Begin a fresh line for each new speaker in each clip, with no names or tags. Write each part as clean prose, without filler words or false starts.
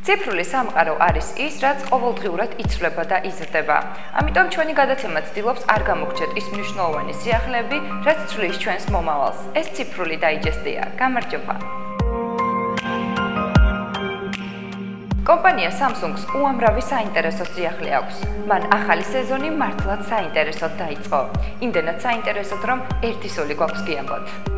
ციფრული სამყარო არის ის, რაც ყოველდღიურად იცვლება და იზრდება. ამიტომ ჩვენი გადაცემა ცდილობს არ გამოგრჩეთ ის მნიშვნელოვანი სიახლეები, რაც ცვლის ჩვენს მომავალს. ეს ციფრული დაიჯესტია. გამარჯობა. კომპანია Samsung-ს უამრავი საინტერესო სიახლე აქვს. მან ახალი სეზონი მართლაც საინტერესოდ დაიწყო. იმდენად საინტერესოდ, რომ ერთი სული გვაქვს გიამბოთ.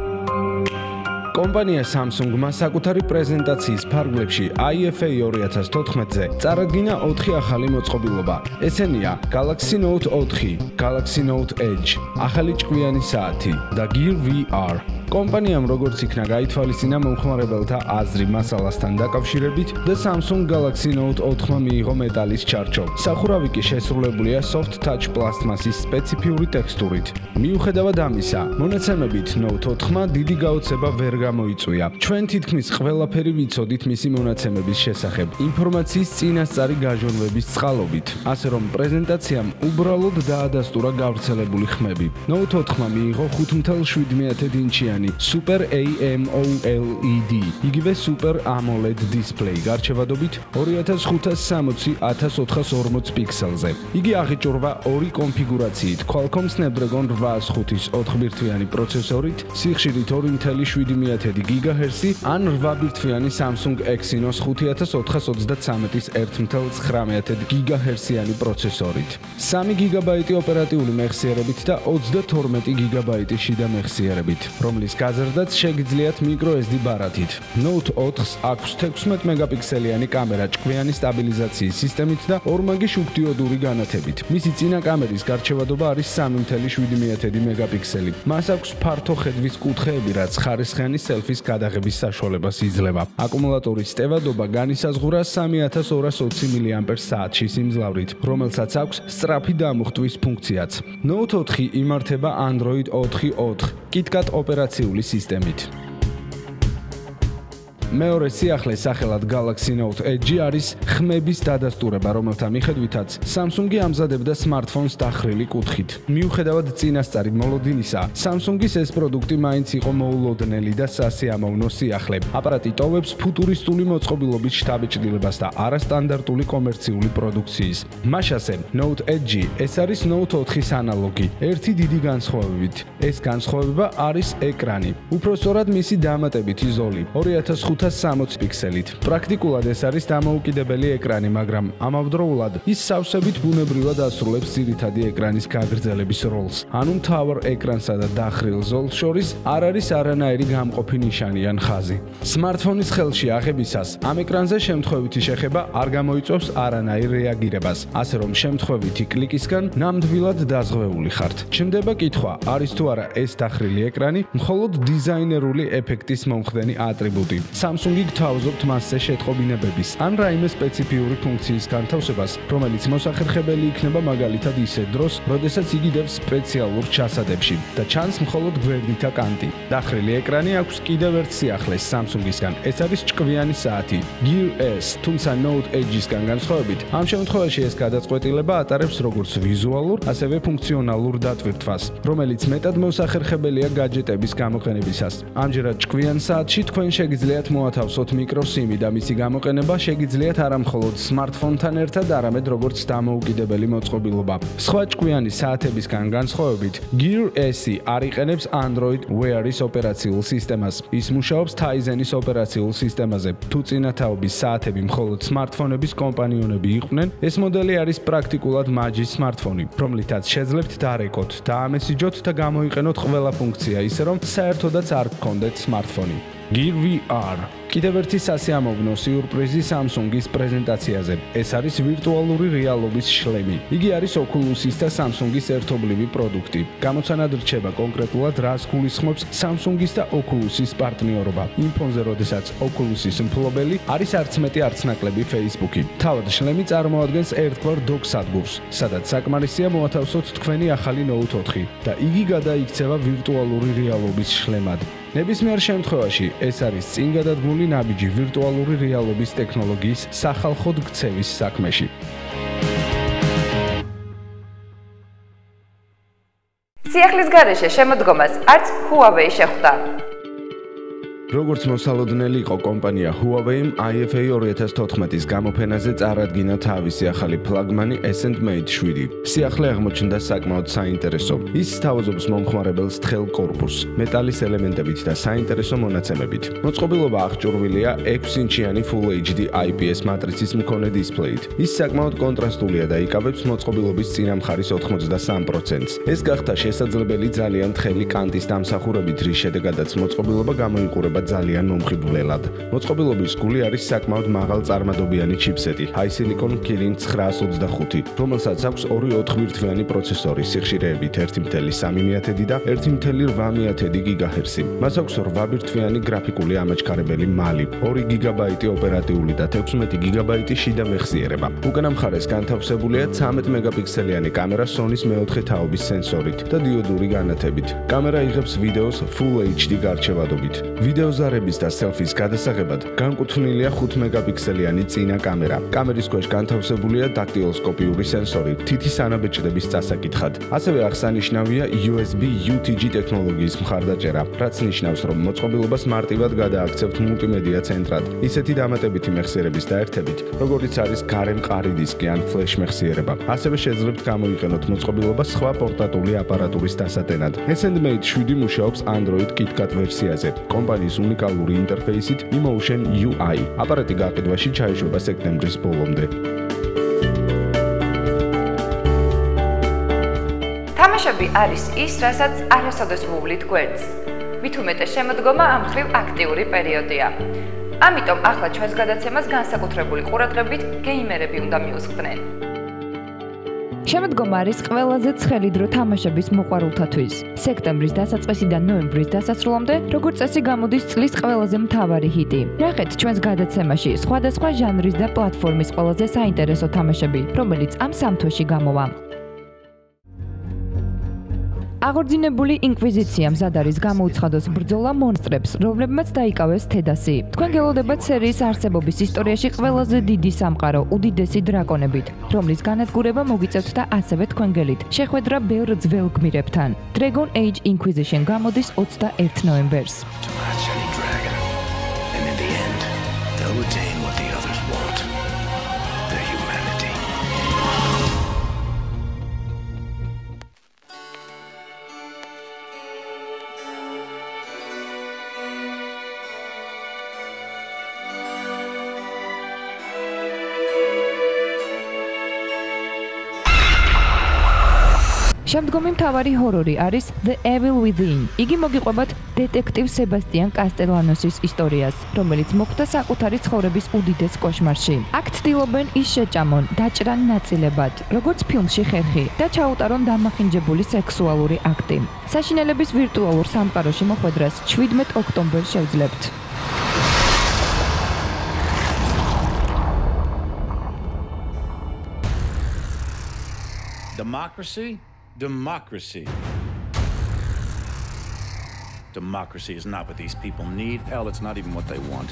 კომპანია Samsung-მა საკუთარი პრეზენტაციის ფარგლებში IFA 2014-ზე წარადგინა 4 ახალი მოწყობილობა. ესენია Galaxy Note 4, Galaxy Note Edge, ახალი ჭკვიანი საათი და Gear VR. კომპანიამ როგორც იქნა გაითვალისწინა მომხმარებელთა აზრი მასალასთან დაკავშირებით და Samsung Galaxy Note 4-მა მიიღო მეტალის ჩარჩო. სახურავი კი შესრულებულია soft touch პლასტმასის სპეციფიური ტექსტურით. მიუხედავად ამისა, მონაცემებით Note 4-მა დიდი გაოცება ვერ გამოიწვია. ჩვენ თითქმის ყველაფერი ვიცოდით მისი მონაცემების შესახებ, ინფორმაციის წინასწარი გაჟონვების წყალობით, ასე რომ პრეზენტაციამ უბრალოდ დაადასტურა გავრცელებული ხმები. Note 4-მა მიიღო 5.7 ინჩიანი Super AMOLED, იგივე Super AMOLED display გარჩევადობით 2560x1440 პიქსელზე. იგი აღიჭურვა ორი კონფიგურაციით, Qualcomm Snapdragon 805-ის 4-ბირთვიანი პროცესორით, სიხშირით 2.7 GHz ან 8-ბირთვიანი Samsung Exynos 5433-ის 1.9 GHz-იანი პროცესორით. 3 GB ოპერატიული მეხსიერებით და 32 GB შიდა მეხსიერებით, რომლის გაზრდაც შეგიძლიათ microSD ბარათით. Note 4-ს აქვს 16 მეგაპიქსელიანი კამერა ჭკვიანი სტაბილიზაციის სისტემით და ორმაგი შუქდიოდური განათებით. მისი წინა კამერის გარჩევადობა არის 3.7 მეგაპიქსელი. მას აქვს ფართო ხედვის კუთხეები, რაც ხარისხიანი სელფის გადაღების საშუალებას იძლევა. აკუმულატორის ტევადობა განისაზღვრა 3220 mAh-ში სიმძლავრით, რომელსაც აქვს სწრაფი დამუხტვის ფუნქციაც. Note 4 იმართება Android 4.4 KitKat ოპერაციული სისტემით. მეორე სიახლე სახელად Galaxy Note Edge არის ხმების დადასტურება, რომელთა მიხედვითაც Samsung-ი ამზადებდა smartphones დახრილი კუთხით. მიუხედავად წინასწარი მოლოდინისა, Samsung-ის ეს პროდუქტი მაინც იყო მოულოდნელი და სასიამოვნო სიახლე. აპარატი ტოვებს ფუტურისტული მოწყობილობის შთაბეჭდილებას და არასტანდარტული კომერციული პროდუქციის. მაშასე, Note Edge ეს არის Note 4-ის ანალოგი, ერთი დიდი განსხვავებით. ეს განსხვავება არის ეკრანი. უფრო სწორად მისი დამატებითი ზოლი 2560 პიქსელით. პრაქტიკულად ეს არის დამოუკიდებელი ეკრანი, მაგრამ ამავდროულად ის სავსებით ბუნებრივად ასრულებს ძირითადი ეკრანის გაგრძელების როლს. ანუ მთავარ ეკრანსა და დახრილ ზოლს შორის არ არის არანაირი გამყოფი ნიშანი ან ხაზი. სმარტფონის ხელში აღებისას ამ ეკრანზე შემთხვევითი შეხება არ გამოიწვევს არანაირ რეაგირებას, ასე რომ შემთხვევითი კლიკისგან ნამდვილად დაზღვეული ხართ. ჩნდება კითხვა, არის თუ არა ეს დახრილი ეკრანი მხოლოდ დიზაინერული ეფექტის მომხდენი ატრიბუტი. Samsung-ი გთავაზობთ მასზე შეტყობინებების ან რაიმე სპეციფიური ფუნქციის განთავსებას, რომელიც მოსახერხებელი იქნება მაგალითად ისე დროს, როდესაც იგი დევს სპეციალურ ჩასადებში და ჩანს მხოლოდ გვერდითა კანტი. დახრილი ეკრანი აქვს კიდევ ერთ სიახლეს Samsung-ისგან, ეს არის ჭკვიანი საათი Gear S, თუმცა Note Edge-ისგან განსხვავებით, ამ შემთხვევაში ეს გადაწყვეტილება ატარებს როგორც ვიზუალურ, ასევე ფუნქციონალურ დატვირთვას, რომელიც მეტად მოსახერხებელია гаджеტების გამოყენებისას. ამჯერად ჭკვიან საათში თქვენ შეგიძლიათ მოათავსოთ microSIM და მისი გამოყენება შეგიძლიათ არამხოლოდ smartphone-თან ერთად, არამედ როგორც დამოუკიდებელი მოწყობილობა. სხვა ჭკვიანი საათებისგან განსხვავებით, Gear S არ იყენებს Android Wear-ის ოპერაციულ სისტემას. ის მუშაობს Tizen-ის ოპერაციულ სისტემაზე. თუ წინათაობის საათები მხოლოდ smartphone-ების კომპანიონები იყვნენ, ეს მოდელი არის პრაქტიკულად მაჯი smartphone-ი, რომლითაც შეძლებთ დარეკოთ, დაამესიჯოთ და გამოიყენოთ ყველა ფუნქცია, ისე რომ საერთოდაც არ გქონდეთ smartphone-ი. Gear VR. კიდევ ერთი სასიამოვნო სიურპრიზი Samsung-ის პრეზენტაციაზე. ეს არის ვირტუალური რეალობის შლემი. იგი არის Oculus-ის და Samsung-ის ერთობლივი პროდუქტი. გამოცანად რჩება კონკრეტულად რას გულისხმობს Samsung-ის და Oculus-ის პარტნიორობა. იმ ფონზე, როდესაც Oculus-ის მფლობელი არის არც მეტი არც ნაკლები Facebook-ი. თავად შლემი წარმოადგენს ერთგვარ დოკ სადგურს, სადაც საკმარისია მოათავსოთ თქვენი ახალი Note 4 და იგი გადაიქცევა ვირტუალური რეალობის შლემად. ნებისმიერ შემთხვევაში ეს არის წინ გადადგმული ნაბიჯი ვირტუალური რეალობის ტექნოლოგიის სახალხოდ ქცევის საქმეში.
სიახლის გარეშე შემოდგომას არც Huawei შეხვდა.
როგორც მოსალოდნელი იყო კომპანია Huawei-მ IFA 2014-ის გამოფენაზე წარადგინა თავისი ახალი ფლაგმანი Ascend Mate 7. სიახლე აღმოჩნდა საკმაოდ საინტერესო. ის სთავაზობს მომხმარებელს თხელ კორპუსს, მეტალის ელემენტებით და საინტერესო მონაცემებით. მოწყობილობა აღჭურვილია 6-ინჩიანი Full HD IPS მატრიცის მქონე დისპლეით. ის საკმაოდ კონტრასტულია და იკავებს მოწყობილობის წინა მხარის 83%-ს. ეს გახდა შესაძლებელი ძალიან თხელი კანტის დამსახურებით, რის შედეგადაც მოწყობილობა გამოიყურება ძალიან მომხიბვლელად. მოწყობილობის გული არის საკმაოდ მაღალწარმადობიანი ჩიპსეტი HiSilicon Kirin 925, რომელსაც აქვს 2 4-ბირთვიანი პროცესორი სიხშირეებით 1.3 და 1.8 GHz. მას აქვს 8-ბირთვიანი გრაფიკული ამაჩქარებელი მალი, 2 GB ოპერატიული და 16 GB შიდა მეხსიერება. უკანა მხარეს განთავსებულია 13 მეგაპიქსელიანი კამერა Sony-ს მეოთხე თაობის სენსორით და დიოდური განათებით. კამერა იღებს ვიდეოს Full HD გარჩევადობით. ვიდეოზარების და სელფის გადასაღებად განკუთვნილია 5 მეგაპიქსელიანი წინა კამერა. კამერის ქვეშ განთავსებულია დაქტილოსკოპიური სენსორი თითის ანაბეჭდების წასაკითხად. ასევე აღსანიშნავია USB UTG ტექნოლოგიის მხარდაჭერა, რაც ნიშნავს, რომ მოწყობილობას მარტივად გადააქცევთ მულტიმედია ცენტრად, ისეთი დამატებითი მეხსიერების დაერთებით, როგორიც არის გარე მყარი დისკი ან ფლეშ მეხსიერება. ასევე შეძლებთ გამოიყენოთ მოწყობილობა სხვა პორტატული აპარატურის დასატენად. Ascend Mate 7 მუშაობს Android KitKat ვერსიაზე. კომპანიის უნიკალური ინტერფეისით Emotion UI. აპარატი გაყიდვაში ჩაეშვება სექტემბრის ბოლომდე.
თამაშები არის ის, რასაც არასოდეს მოვლით გვერდს. მით უმეტეს შემოდგომა ამ მხრივ აქტიური პერიოდია. ამიტომ ახლა ჩვენს გადაცემას განსაკუთრებული ყურადღებით გეიმერები უნდა მიუსხდნენ.
შემოდგომა არის ყველაზე ცხელი დრო თამაშების მოყვარულთათვის. სექტემბრის დასაწყისიდან ნოემბრის დასასრულამდე, როგორც წესი, გამოდის წლის ყველაზე მთავარი ჰიტი. ნახეთ ჩვენს გადაცემაში სხვადასხვა ჟანრის და პლატფორმის ყველაზე საინტერესო თამაშები, რომელიც ამ სამთვეში გამოვა. აღორძინებული ინკვიზიცია მზად არის გამოუცხადოს ბრძოლა მონსტრებს, რომლებმაც დაიკავეს თედასი. თქვენ გელოდებათ სერიის არსებობის ისტორიაში ყველაზე დიდი სამყარო, უდიდესი დრაკონებით, რომლის განადგურება მოგიწევთ და ასევე თქვენ გელით. შეხვედრა ბევრ ძველ გმირებთან. Dragon Age Inquisition გამოდის 21 ნოემბერს. შემდგომი მთავარი ჰორორი არის The Evil Within. იგი მოგიყვებათ დეტექტივ სებასტიან კასტელანოსის ისტორიას, რომელიც მოხდა საკუთარი ცხოვრების უდიდეს კოშმარში. აქ ცდილობენ ის შეჭამონ, დაჭრან ნაწილებად, როგორც ფილმში ხერხი და ჩაუტარონ დამახინჯებული სექსუალური აქტი. საშინელების ვირტუალურ სამყაროში მოხვედრას 17 ოქტომბერს შევძლებთ.
Democracy. Democracy is not what these people need. Hell, it's not even what they want.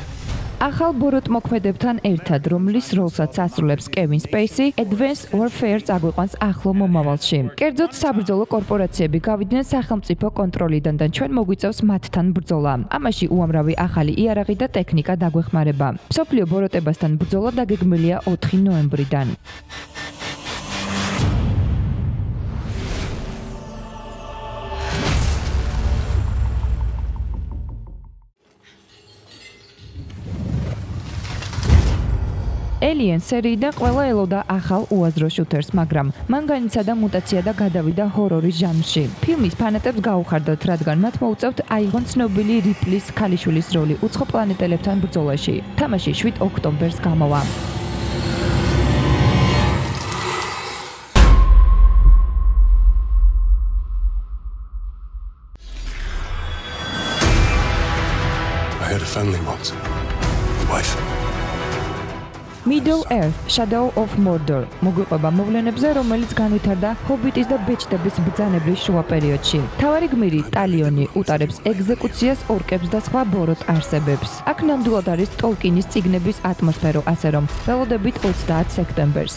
ახალ ბოროტ მოქმედებთან ერთად, რომლის როლსაც ასრულებს კევინ სპეისი, Advanced Warfare წაგვიყვანს ახლო მომავალში. კერძოდ, საბრძოლო კორპორაციები გავიდნენ სახელმწიფო კონტროლიდან და ჩვენ მოგვიწევს მათთან ბრძოლა. ამაში უამრავი ახალი იარაღი და ტექნიკა დაგვეხმარება. მსოფლიო ბოროტებასთან ბრძოლა დაგეგმილია 4 ნოემბრიდან. Alien სერიიდან ყველა ელოდა ახალ უაზრო შუთერს, მაგრამ მან განიცადა მუტაცია და გადავიდა ჰორორის ჟანრში. ფილმის ფანატებს გაუხარდათ, რადგან მათ მოუწევთ აიღონ ცნობილი რიპლის ქალიშვილის როლი უცხო პლანეტელებთან ბრძოლაში. თამაში 7 ოქტომბერს გამოვა.
I had a family once. A wife.
Middle Earth: Shadow of Mordor მოგვიყვება მოვლენებზე, რომელიც განვითარდა ჰობიტის და ბეჭდების ბრძანებლის შუა პერიოდში. მთავარი გმირი ტალიონი უტარებს ეგზეკუციას ორკებს და სხვა ბოროტ არსებებს. აქ ნამდვილად არის ტოლკინის წიგნების ატმოსფერო, ასე რომ ველოდებით 30 სექტემბერს.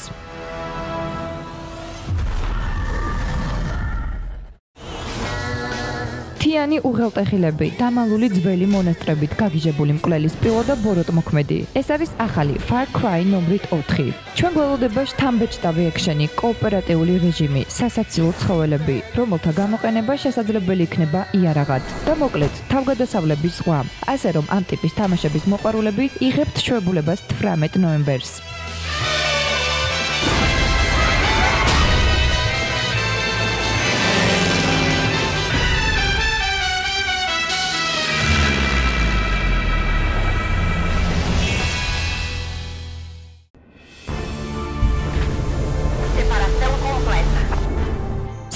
მთლიანი უღელტეხილები, დამალული ძველი მონასტრებით გაგიჟებული მკვლელის სპილო და ბოროტმოქმედი. ეს არის ახალი Far Cry ნომრით 4. ჩვენ გველოდება შთამბეჭდავი ექშენი, კოოპერატიული რეჟიმი, სასაცილო ცხოველები, რომელთა გამოყენება შესაძლებელი იქნება იარაღად. და მოკლედ, თავგადასავლების ზღვა. ასე რომ ამ ტიპის თამაშების მოყვარულები იღებთ ჩვეულებებას 18 ნოემბერს.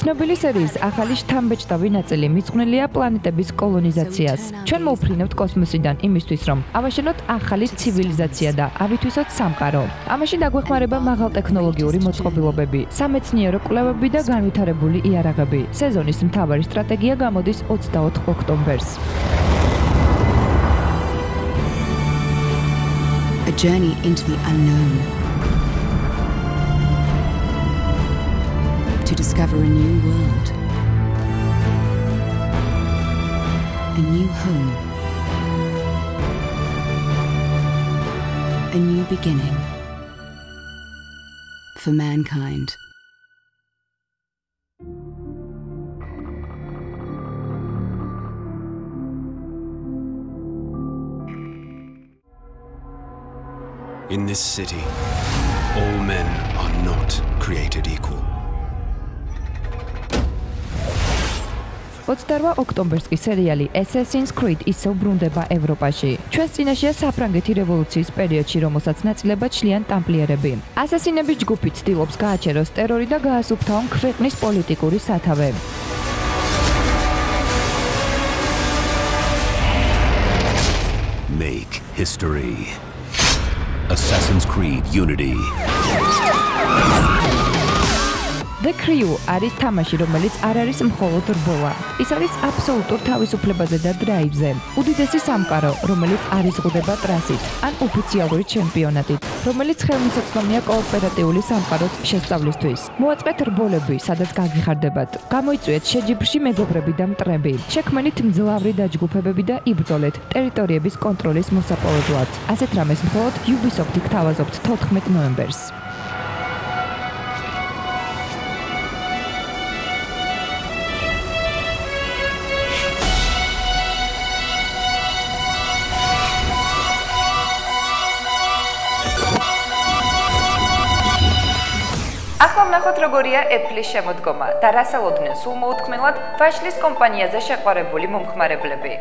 ცნობილი სერიის ახალი შთამბეჭდავი ნაწილი მიძღვნილია პლანეტების კოლონიზაციას. ჩვენ მოვფრინებთ კოსმოსიდან იმისთვის, რომ ავაშენოთ ახალი ცივილიზაცია და ავითვისოთ სამყარო. ამაში დაგვეხმარება მაღალტექნოლოგიური მოწყობილობები, სამეცნიერო კვლევები და განვითარებული იარაღები. სეზონის მთავარი სტრატეგია გამოდის 24 ოქტომბერს.
A journey into the unknown. To discover a new world, a new home, a new beginning for mankind.
In this city, all men are not created equal.
28 ოქტომბერს კი სერიალი Assassin's Creed ისევ ბრუნდება ევროპაში. ჩვენს წინაშეა საფრანგეთი რევოლუციის პერიოდში, რომელსაც ნაწილებად შლიან ტამპლიერები. ასასინების ჯგუფი ცდილობს გააჩეროს ტერორი და გაასუფთავონ ქვეყნის პოლიტიკური სათავე.
Make history. Assassin's Creed Unity.
The Crew არის თამაში, რომელიც არ არის მხოლოდ რბოლა. ის არის აბსოლუტურ თავისუფლებაზე და დრაივზე. უდიდესი სამყარო, რომელიც არ იზღუდება ტრასით, ან ოფიციალური ჩემპიონატით, რომელიც ხელმისაწვდომია კოოპერატიული სამყაროს შესწავლისთვის. მოაწყეთ რბოლები, სადაც გაგიხარდებათ. გამოიწვიეთ შეჯიბრში მეგობრები და მტრები. შექმნით მძლავრი დაჯგუფებები და იბრძოლეთ ტერიტორიების კონტროლის მოსაპოვებლად. ასეთ რამეს მხოლოდ Ubisoft გთავაზობთ 14 ნოემბერს.
ახლა ვნახოთ როგორია Apple-ის შემოდგომა და რას ელოდნენ სულ მოუთქმელად ვაშლის კომპანიაზე შეყვარებული მომხმარებლები.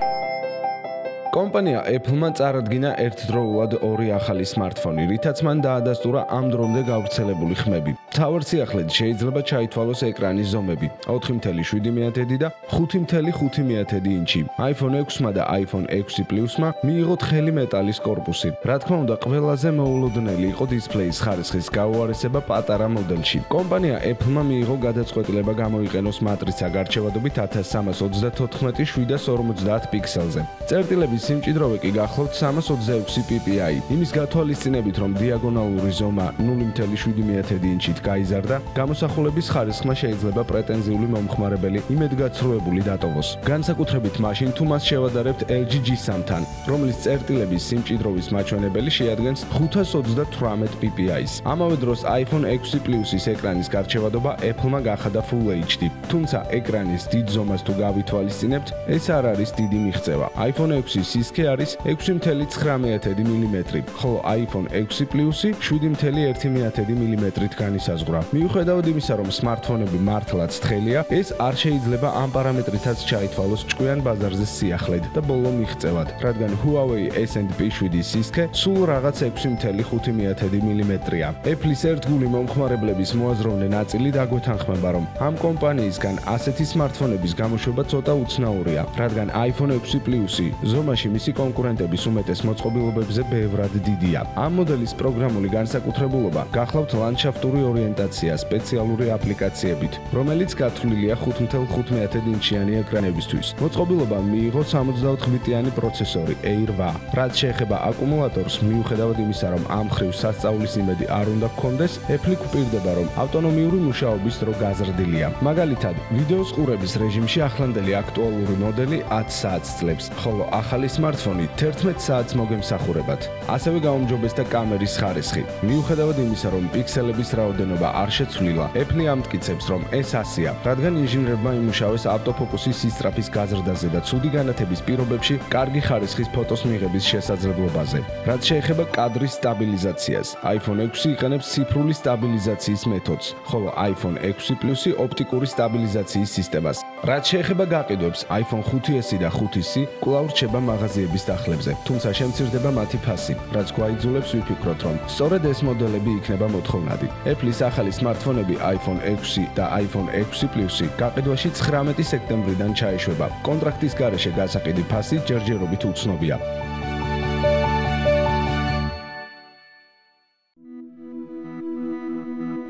კომპანია Apple-მა წარადგინა ერთდროულად ორი ახალი სმარტფონი, რითაც მან დაადასტურა ამ დრომდე გავრცელებული ხმები. მთავარ სიახლედ შეიძლება ჩაითვალოს ეკრანის ზომები 4.7 და 5.5 ინჩი. iPhone 6-მა და iPhone 6 Plus-მა მიიღო თხელი მეტალის კორპუსი. რა თქმა უნდა, ყველაზე მოულოდნელი იყო დისპლეის ხარისხის გაუარესება პატარა მოდელში. კომპანია Apple-მა მიიღო გადაწყვეტილება გამოიყენოს მატრიცა გარჩევადობით 1314x750 პიქსელზე. წერტილების სიმჭიდროვე კი გახლავთ 326 ppi. იმის გათვალისწინებით, რომ დიაგონალური ზომა 0.7 ინჩით გაიზარდა, გამოსახულების ხარისხმა შეიძლება პრეტენზიული მომხმარებელი იმედგაცრუებული დატოვოს. განსაკუთრებით მაშინ, თუ მას შევადარებთ LG G3-თან, რომლის წერტილების სიმჭიდროვის მაჩვენებელი შეადგენს 528 ppi-ს. ამავე დროს iPhone 6 Plus-ის ეკრანის გარჩევადობა Apple-მა გახადა Full HD. თუმცა ეკრანის დიდ ზომას თუ გავითვალისწინებთ, ეს არ არის დიდი მიღწევა. iPhone 6-ის სისქე არის 6.9 mm, ხოლო iPhone 6 Plus-ი 7.1 mm-ით განისაზღვრა. მიუხედავად იმისა, რომ სმარტფონები მართლაც თხელია, ეს არ შეიძლება ამ პარამეტრითაც ჩაითვალოს ჭკვიან ბაზარზე სიახლედ და ბოლო მიღწევად, რადგან Huawei S&P7-ის სისქე სულ რაღაც 6.5 mm-ია. Apple-ის ერთგული მომხმარებლების მოაზროვნე ნაწილი დაგვეთანხმება, რომ ამ კომპანიისგან ასეთი სმარტფონების გამოშვება ცოტა უცნაურია, რადგან iPhone 6 Plus-ი ზომაში სეგმენტში მისი კონკურენტების უმეტეს მოწყობილობებზე ბევრად დიდია. ამ მოდელის პროგრამული განსაკუთრებულობა გახლავთ ლანდშაფტური ორიენტაცია სპეციალური აპლიკაციებით, რომელიც გათვლილია 5.5 ინჩიანი ეკრანებისთვის. მოწყობილობა მიიღო 64-ბიტიანი პროცესორი A8. რაც შეეხება აკუმულატორს, მიუხედავად იმისა, რომ ამ მხრივ სასწაულის იმედი არ უნდა გქონდეს, Apple გვპირდება, რომ ავტონომიური მუშაობის დრო გაზრდილია. მაგალითად, ვიდეოს ყურების რეჟიმში ახლანდელი აქტუალური მოდელი 10 საათს ძლებს, ხოლო ახალი სმარტფონი 11 საათს მოგემსახურებათ. ასევე გაუმჯობესდა კამერის ხარისხი. მიუხედავად იმისა, რომ პიქსელების რაოდენობა არ შეცვლილა, Apple ამტკიცებს, რომ ეს ასია, რადგან ინჟინრებმა იმუშავეს ავტოფოკუსის სისწრაფის გაზრდაზე და ცუდი განათების პირობებში კარგი ხარისხის ფოტოს მიღების შესაძლებლობაზე. რაც შეეხება კადრის სტაბილიზაციას, iPhone 6 იყენებს ციფრული სტაბილიზაციის მეთოდს, ხოლო iPhone 6 Plus ოპტიკური სტაბილიზაციის სისტემას. რაც შეეხება გაყიდვებს, iPhone 5S და 5C კვლავ რჩება მაღაზიების დახლებზე, თუმცა შემცირდება მათი ფასი, რაც გვაიძულებს ვიფიქროთ, რომ სწორედ ეს მოდელები იქნება მოთხოვნადი. Apple-ის ახალი სმარტფონები iPhone 6 და iPhone 6 Plus გაყიდვაში 19 სექტემბრიდან ჩაეშვება. კონტრაქტის გარეშე გასაყიდი ფასი ჯერჯერობით უცნობია.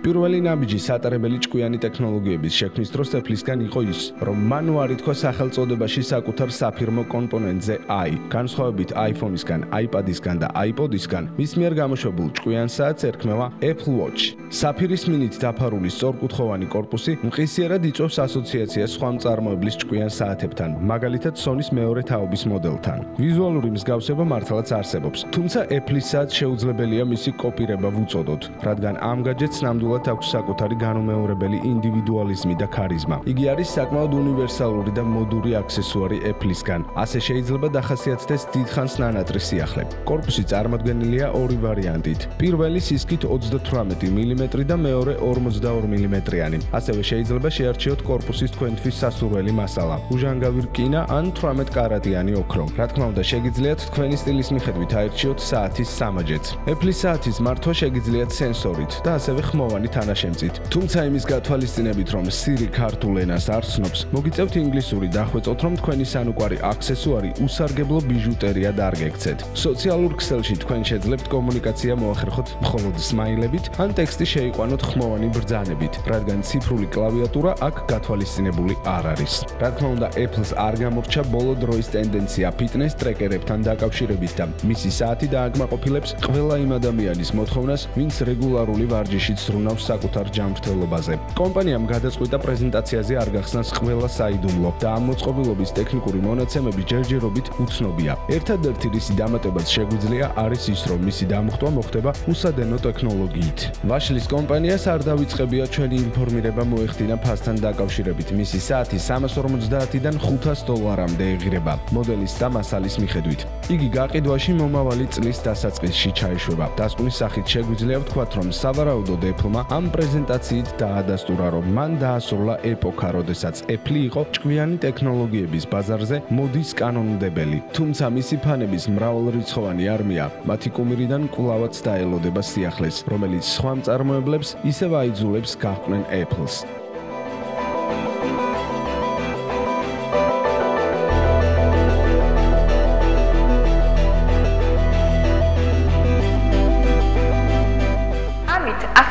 პირველი ნაბიჯი სატარებელი ჭკვიანი ტექნოლოგიების შექმნის დროს Apple-ისგან იყო ის, რომ მან უარითქვა სახელწოდებაში საკუთარ საფირმო კომპონენტზე i, განსხვავებით iPhone-ისგან, iPad-ისგან და iPod-ისგან, მის მიერ გამოშვებულ ჭკვიან საათს ერქმევა Apple Watch. საფირის მინით დაფარული სწორკუთხოვანი კორპუსი მყისიერად იწვევს ასოციაციას სხვა მწარმოებლის ჭკვიან საათებთან, მაგალითად Sony-ის მეორე თაობის მოდელთან. ვიზუალური მსგავსება მართლაც არსებობს, თუმცა Apple-ის საათს შეუძლებელია მისი კოპირება ვუწოდოთ, რადგან ამ გაჯეტს ნამდვილად აქვს საკუთარი განუმეორებელი ინდივიდუალიზმი და ქარიზმა. იგი არის საკმაოდ უნივერსალური და მოდური აქსესუარი Apple-ისგან. ასე შეიძლება დახასიათდეს დიდხანს ნანატრი სიახლე. კორპუსი წარმოდგენილია ორი ვარიანტით. პირველი სისქით 38 მმ და მეორე 42 მმ-იანი. ასევე შეიძლება შეარჩიოთ კორპუსის თქვენთვის სასურველი მასალა, უჟანგავი რკინა ან 18 კარატიანი ოქრო. რა თქმა უნდა, შეგიძლიათ თქვენი სტილის მიხედვით აერჩიოთ საათის სამაჯეც. Apple-ის საათის მართვა შეგიძლიათ სენსორით და ასევე ხმოვანი თანაშემწით. თუმცა იმის გათვალისწინებით, რომ Siri ქართულ ენას არ ცნობს, მოგიწევთ ინგლისური დახვეწოთ, რომ თქვენი სანუკვარი აქსესუარი უსარგებლო ბიჟუტერია დარგექცეთ. სოციალურ ქსელში თქვენ შეძლებთ კომუნიკაცია მოახერხოთ მხოლოდ სმაილებით, ან ტექსტი შეიყვანოთ ხმოვანი ბრძანებით, რადგან ციფრული კლავიატურა აქ გათვალისწინებული არ არის. რა თქმა უნდა, Apple-ს არ გამორჩა ბოლო დროის ტენდენცია ფიტნეს ტრეკერებთან დაკავშირებით და მისი საათი დააკმაყოფილებს ყველა იმ ადამიანის მოთხოვნას, ვინც რეგულარული ვარჯიშით ზრუნავს საკუთარ ჯანმრთელობაზე. კომპანიამ გადაწყვიტა პრეზენტაციაზე არ გახსნას ყველა საიდუმლო და ამ მოწყობილობის ტექნიკური მონაცემები ჯერჯერობით უცნობია. ერთადერთი რისი დამატებაც შეგვიძლია არის ის, რომ მისი დამხტვა მოხდება უსადენო ტექნოლოგიით. ვაშლის კომპანიას არ დავიწყებია ჩვენი ინფორმირება მოეხდინა ფასთან დაკავშირებით. მისი საათი $350-დან $500-მდე ეღირება მოდელის და მასალის მიხედვით. იგი გაყიდვაში მომავალი წლის დასაწყისში ჩაეშვება. დასკვნის სახით შეგვიძლია ვთქვათ, რომ სავარაუდოდ Apple-მა ამ პრეზენტაციით დაადასტურა, რომ მან დაასრულა ეპოქა, როდესაც Apple იყო ჭკვიანი ტექნოლოგიების ბაზარზე მოდის კანონმდებელი. თუმცა მისი ფანების მრავალრიცხოვანი არმია მათი კუმირიდან კვლავაც დაელოდება სიახლეს, რომელიც სხვა მწარმოებლებს ისევ აიძულებს გაჰყვნენ Apple-ს.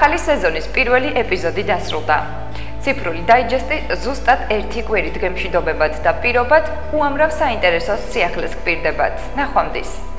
ახალი სეზონის პირველი ეპიზოდი დასრულდა. ციფრული დაიჯესტი ზუსტად 1 კვირით გემშვიდობებად და პირობად უამრავ საინტერესო სიახლეს გპირდებათ. ნახვამდის.